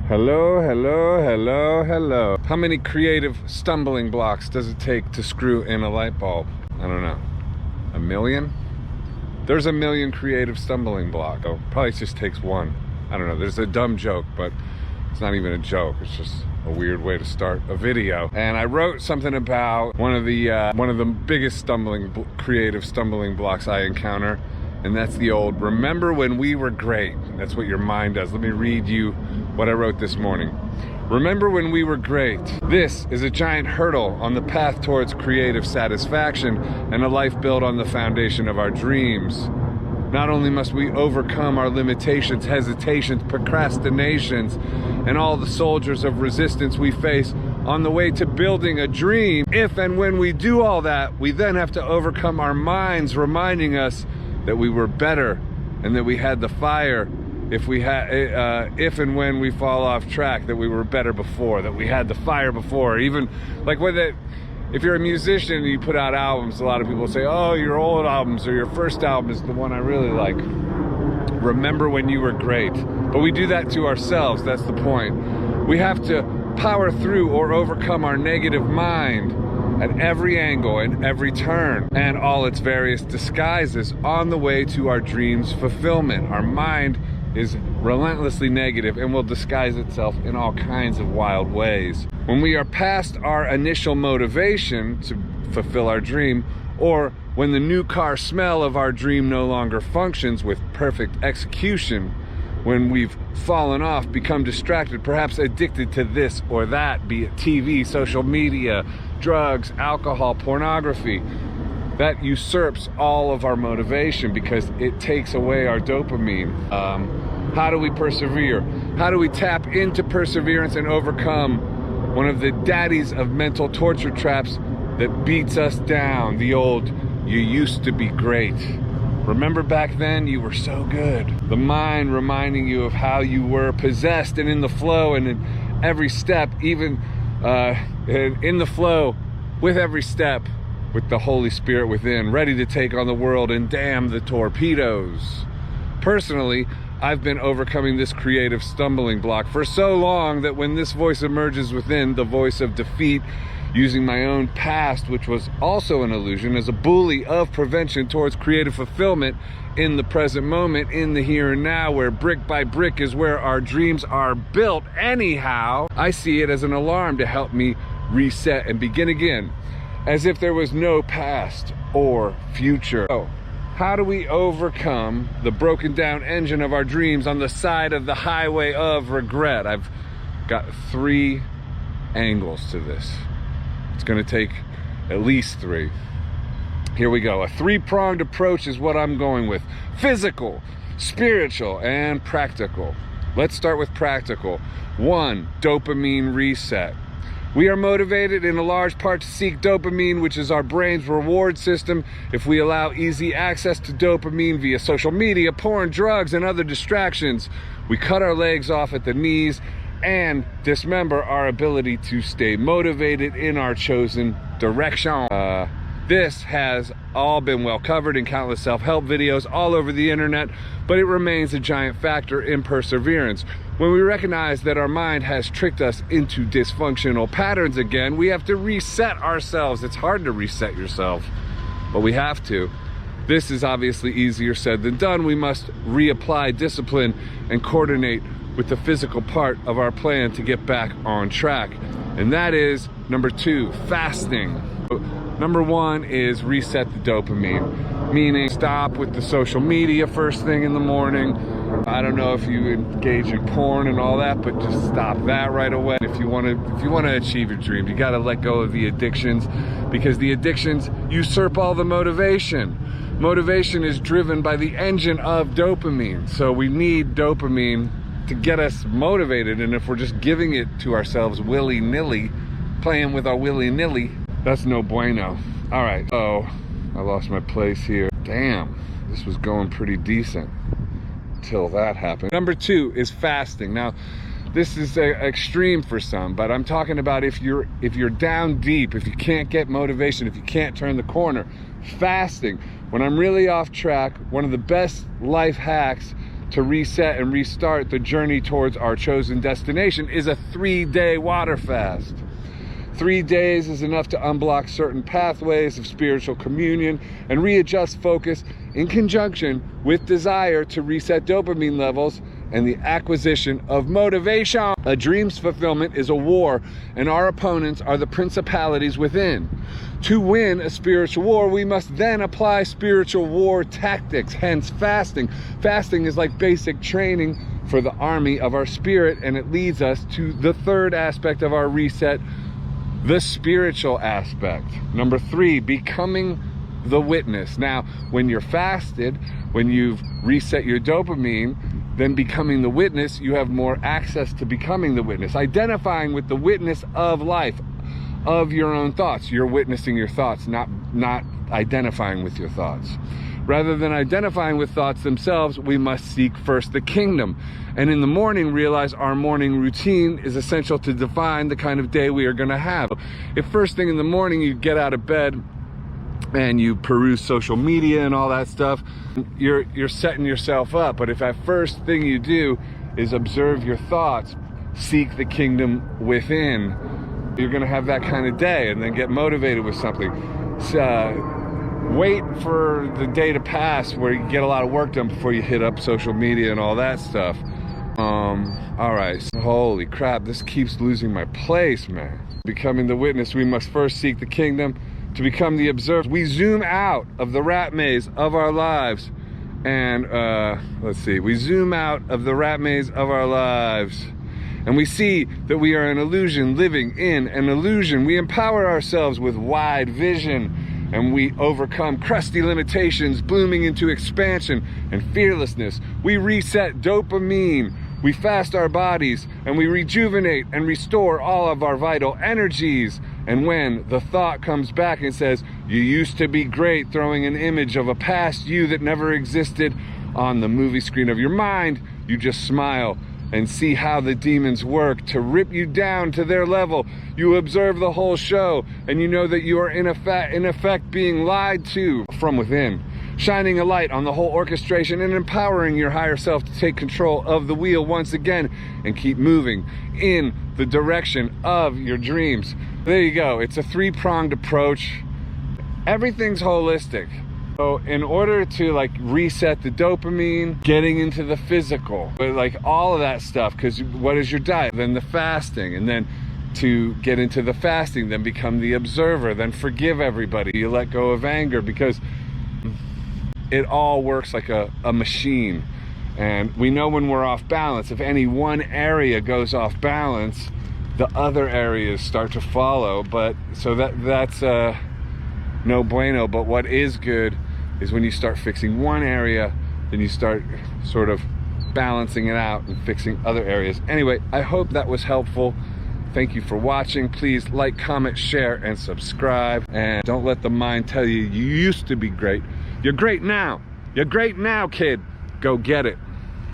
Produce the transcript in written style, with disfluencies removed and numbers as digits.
Hello, hello, hello, hello. How many creative stumbling blocks does it take to screw in a light bulb? I don't know. 1 million? There's 1 million creative stumbling blocks. So probably just takes one. I don't know. There's a dumb joke, but it's not even a joke. It's just a weird way to start a video. And I wrote something about one of the biggest creative stumbling blocks I encounter. And that's the old, remember when we were great. That's what your mind does. Let me read you what I wrote this morning. Remember when we were great. This is a giant hurdle on the path towards creative satisfaction and a life built on the foundation of our dreams. Not only must we overcome our limitations, hesitations, procrastinations, and all the soldiers of resistance we face on the way to building a dream. If and when we do all that, we then have to overcome our minds reminding us that we were better and that we had the fire. If and when we fall off track, that we were better before, that we had the fire before. Even like if you're a musician and you put out albums, a lot of people say, oh, your old albums or your first album is the one I really like. Remember when you were great. But we do that to ourselves, that's the point. We have to power through or overcome our negative mind at every angle and every turn and all its various disguises on the way to our dreams' fulfillment. Our mind is relentlessly negative and will disguise itself in all kinds of wild ways. When we are past our initial motivation to fulfill our dream, or when the new car smell of our dream no longer functions with perfect execution, when we've fallen off, become distracted, perhaps addicted to this or that, be it TV, social media, drugs, alcohol, pornography, that usurps all of our motivation because it takes away our dopamine. How do we persevere? How do we tap into perseverance and overcome one of the daddies of mental torture traps that beats us down? The old, you used to be great. Remember back then you were so good. The mind reminding you of how you were possessed and in the flow, and in every step, even in the flow with every step, with the Holy Spirit within, ready to take on the world and damn the torpedoes. Personally, I've been overcoming this creative stumbling block for so long that when this voice emerges within, the voice of defeat, using my own past, which was also an illusion, as a bully of prevention towards creative fulfillment in the present moment, in the here and now, where brick by brick is where our dreams are built anyhow, I see it as an alarm to help me reset and begin again, as if there was no past or future. So, how do we overcome the broken down engine of our dreams on the side of the highway of regret? I've got 3 angles to this. It's going to take at least 3. Here we go. A 3-pronged approach is what I'm going with. Physical, spiritual, and practical. Let's start with practical. 1, dopamine reset. We are motivated in a large part to seek dopamine, which is our brain's reward system. If we allow easy access to dopamine via social media, porn, drugs, and other distractions, we cut our legs off at the knees and dismember our ability to stay motivated in our chosen direction. This has all been well covered in countless self-help videos all over the internet, but it remains a giant factor in perseverance. When we recognize that our mind has tricked us into dysfunctional patterns again, we have to reset ourselves. It's hard to reset yourself, but we have to. This is obviously easier said than done. We must reapply discipline and coordinate with the physical part of our plan to get back on track. And that is number 2, fasting. Number 1 is reset the dopamine, meaning stop with the social media first thing in the morning. I don't know if you engage in porn and all that, but just stop that right away. If you want to achieve your dreams, you got to let go of the addictions, because the addictions usurp all the motivation. Motivation is driven by the engine of dopamine, so we need dopamine to get us motivated. And if we're just giving it to ourselves willy-nilly, playing with our willy-nilly, that's no bueno. All right, so I lost my place here. Damn, this was going pretty decent until that happened. Number 2 is fasting. Now, this is extreme for some, but I'm talking about if you're down deep, if you can't get motivation, if you can't turn the corner, fasting. When I'm really off track, one of the best life hacks to reset and restart the journey towards our chosen destination is a 3-day water fast. 3 days is enough to unblock certain pathways of spiritual communion and readjust focus in conjunction with desire to reset dopamine levels and the acquisition of motivation. A dream's fulfillment is a war, and our opponents are the principalities within. To win a spiritual war, we must then apply spiritual war tactics, hence fasting. Fasting is like basic training for the army of our spirit, and it leads us to the third aspect of our reset, the spiritual aspect. Number 3, becoming the witness. Now, when you're fasted, when you've reset your dopamine, then becoming the witness, you have more access to becoming the witness, identifying with the witness of life, of your own thoughts. You're witnessing your thoughts, not identifying with your thoughts. Rather than identifying with thoughts themselves, we must seek first the kingdom. And in the morning, realize our morning routine is essential to define the kind of day we are going to have. If first thing in the morning you get out of bed and you peruse social media and all that stuff, you're setting yourself up. But if at first thing you do is observe your thoughts, seek the kingdom within, you're going to have that kind of day and then get motivated with something. Wait for the day to pass where you get a lot of work done before you hit up social media and all that stuff. All right, so, holy crap, this keeps losing my place, man. Becoming the witness, we must first seek the kingdom. To become the observer, we zoom out of the rat maze of our lives. And we zoom out of the rat maze of our lives. And we see that we are an illusion living in an illusion. We empower ourselves with wide vision, and we overcome crusty limitations, blooming into expansion and fearlessness. We reset dopamine. We fast our bodies, and we rejuvenate and restore all of our vital energies. And when the thought comes back and says, "You used to be great," throwing an image of a past you that never existed on the movie screen of your mind, you just smile and see how the demons work to rip you down to their level. You observe the whole show, and you know that you are in effect being lied to from within, shining a light on the whole orchestration and empowering your higher self to take control of the wheel once again and keep moving in the direction of your dreams. There you go. It's a 3-pronged approach. Everything's holistic. So in order to reset the dopamine, getting into the physical, all of that stuff, because what is your diet? Then the fasting, and then to get into the fasting, then become the observer, then forgive everybody. You let go of anger, because it all works like a machine. And we know when we're off balance. If any one area goes off balance, the other areas start to follow. But so that's no bueno. But what is good is when you start fixing one area, then you start sort of balancing it out and fixing other areas. Anyway, I hope that was helpful. Thank you for watching. Please like, comment, share, and subscribe. And don't let the mind tell you you used to be great. You're great now. You're great now, kid. Go get it.